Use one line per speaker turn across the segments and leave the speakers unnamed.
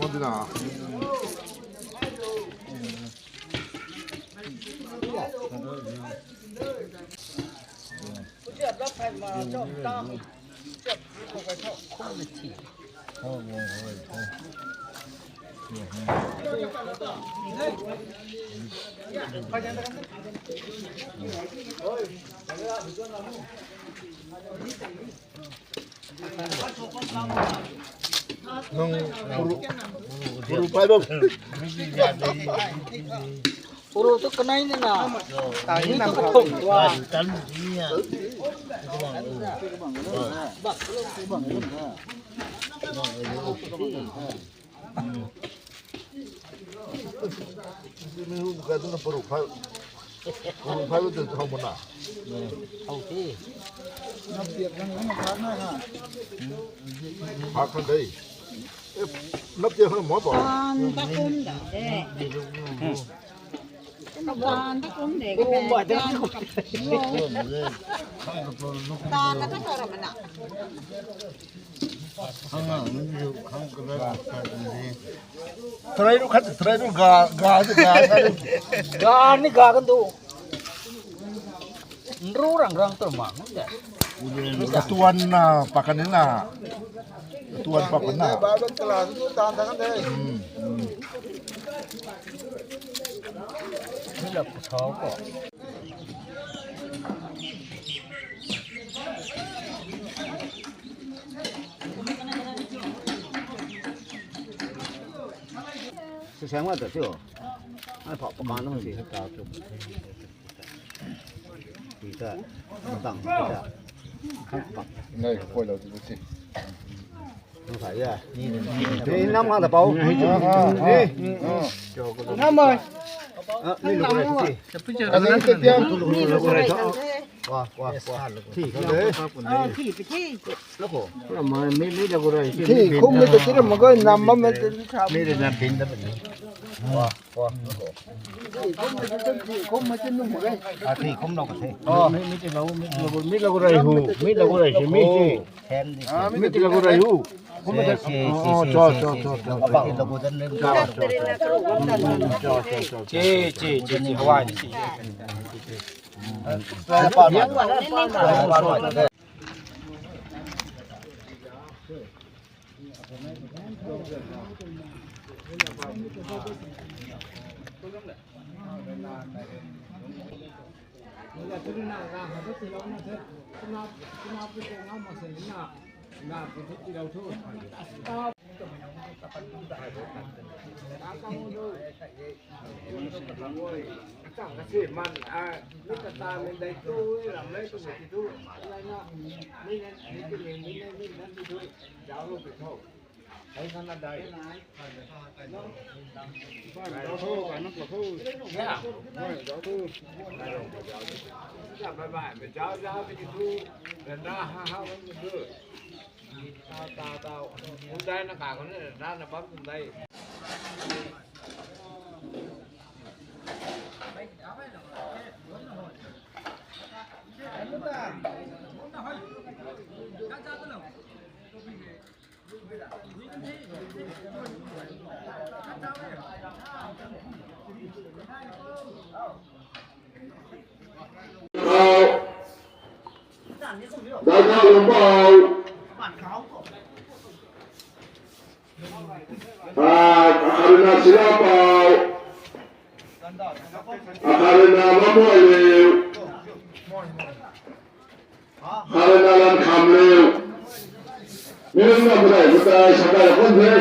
어디나? Buru paibok.
Puro tu kenai ni na. Tadi nak kau. Wah.
Ini bukan tu buru paibok. Buru paibok tu kau mana?
Okey.
Nó việc đang nó khá nó hả?
Pakan đây. Nấp chưa hơn mỏ bỏ.
Con ta cung đã để con ta cung để cái
Cung bỏ
bé
cho
con là cái rồi mà nè
Terakhir kan terakhir ga tu ga kan.
Ga ni ga kan tu. Nrurang rang tu mang dah.
Ketuan pakan ini na. Ketuan pakan na.
Ba bên kelas itu tahan tahan deh.
Ni lah pesau kok.
Sáng qua tới chưa? Ai phọ bán nó gì? Thì ta tặng ta không bạc.
Này, quay đầu thì gì?
Không phải à? Đi năm ngàn tập bao. Đi.
Năm ơi.
Đi lúc này gì?
Anh ấy tiếp theo.
Lúc này cho. Qua. Thì không đấy.
thì phải thi
Lúc hổ. Mà mấy đâu có rồi.
Thì không biết cái gì mà cái nằm mà mình
Mấy đây là pin đó mình. Qua.
không mà chân nó cái.
À thì không đâu có thể.
Mấy cái lâu mấy lâu rồi hù, mấy lâu rồi thì mấy gì?
Khen đi.
Mấy cái lâu rồi hù.
Không có thể.
Cho.
Bảo là bộ dân lên cao.
Chị Hawaii chị.
Chẳng cái gì mà biết cái ta mình đây tôi làm lấy tôi thì tôi lại nó mình cái mình đi thôi giáo luôn thì thôi thấy nó là đây nó thôi và nó thôi giáo thôi làm bài bài mình giáo cái gì thôi là ra ha nó đưa tao hôm nay nó cả con này ra là bấm hôm nay
Đại ca đồng bào. Akarina silapau. Akarina mamualiu. Akarina lan kamliu. Minum nak berai, kita sampai kon deh.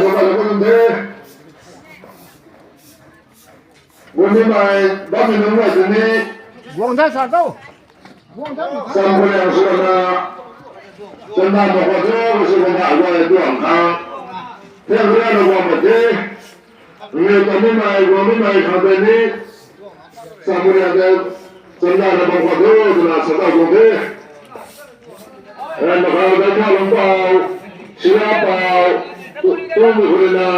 วันนี้มาบ้านน้องว่าจะนี่
Buông ra sao đâu? Buông ra.
สามคนยังส่วนนะจนมาบอกว่าเธอไม่ใช่คนอะไรตัวของเขาเพื่อนเพื่อนเราบอกว่าเธอเรื่องตอนนี้มาวันนี้มาคำเป็นนี้สามคนยังจนมาบอกว่าเธอจะมาสตาร์ทเธอแล้วมาเขาได้มาลงเปล่าเชื่อเปล่าตัวมือคนน่ะ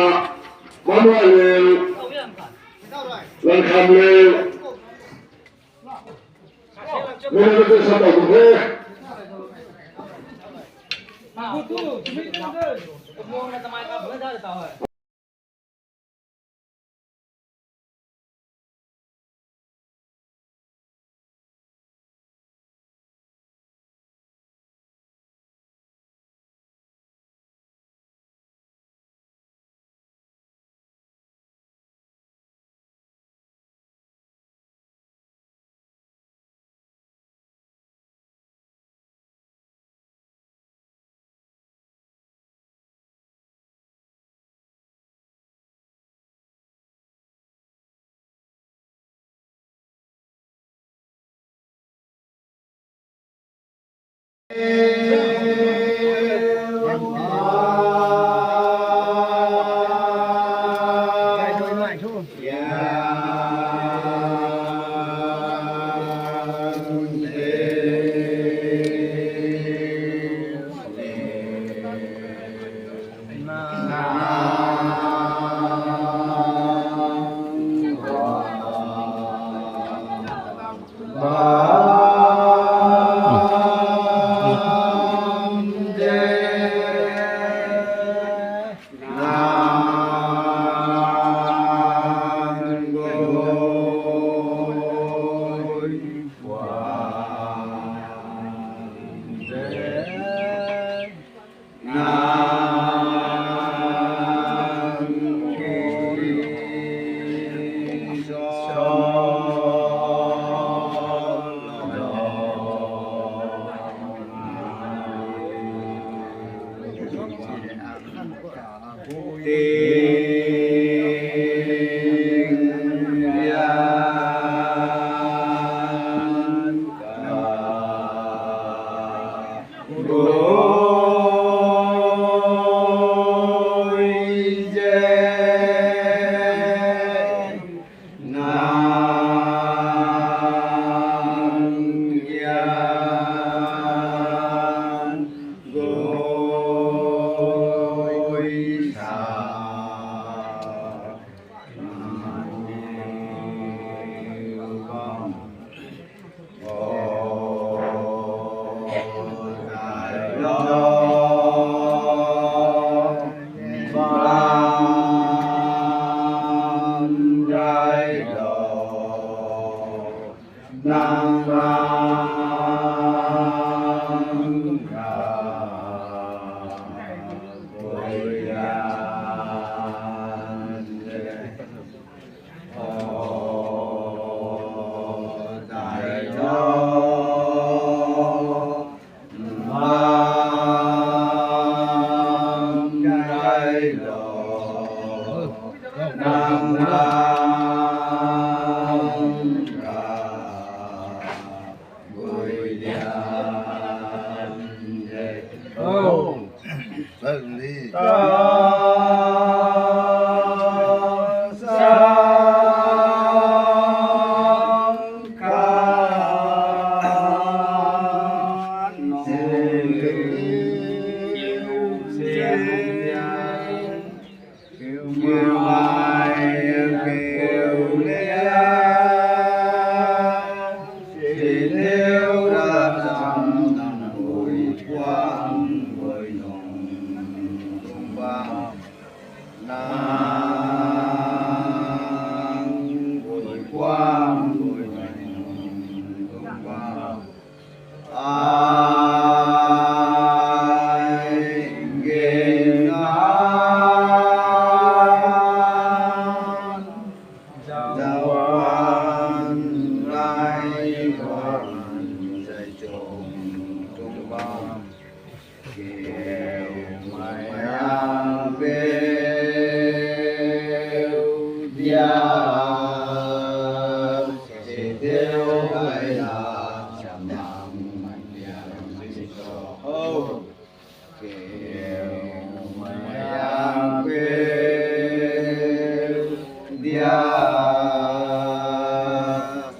มันว่าเลย lần khám lê mình là cái sản phẩm của thế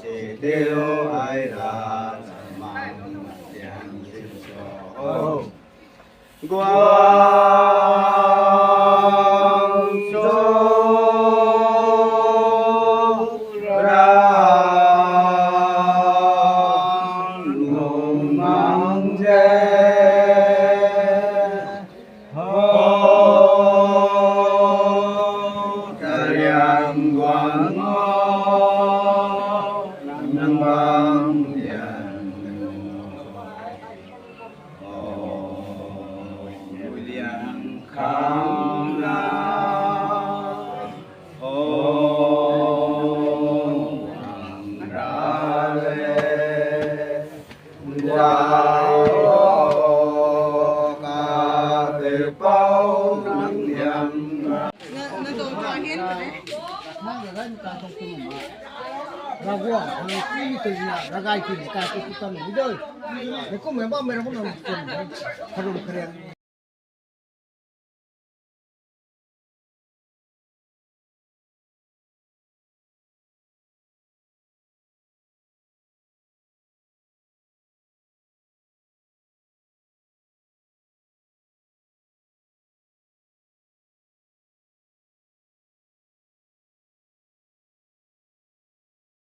sẽ tiêu ai là mang tiền xin cho quang số ra ngùng mang dê Yang quang năng bang yang yang khang la ra lê ra ca tê bao năng yang
nó đồ cho hết rồi đấy.
Mang ra cái trong cùng mà ra quang thì khi từ nhà ra gai thì cái tâm này đi đời. Nếu không mấy ba mấy nó không làm chuyện, phải làm cái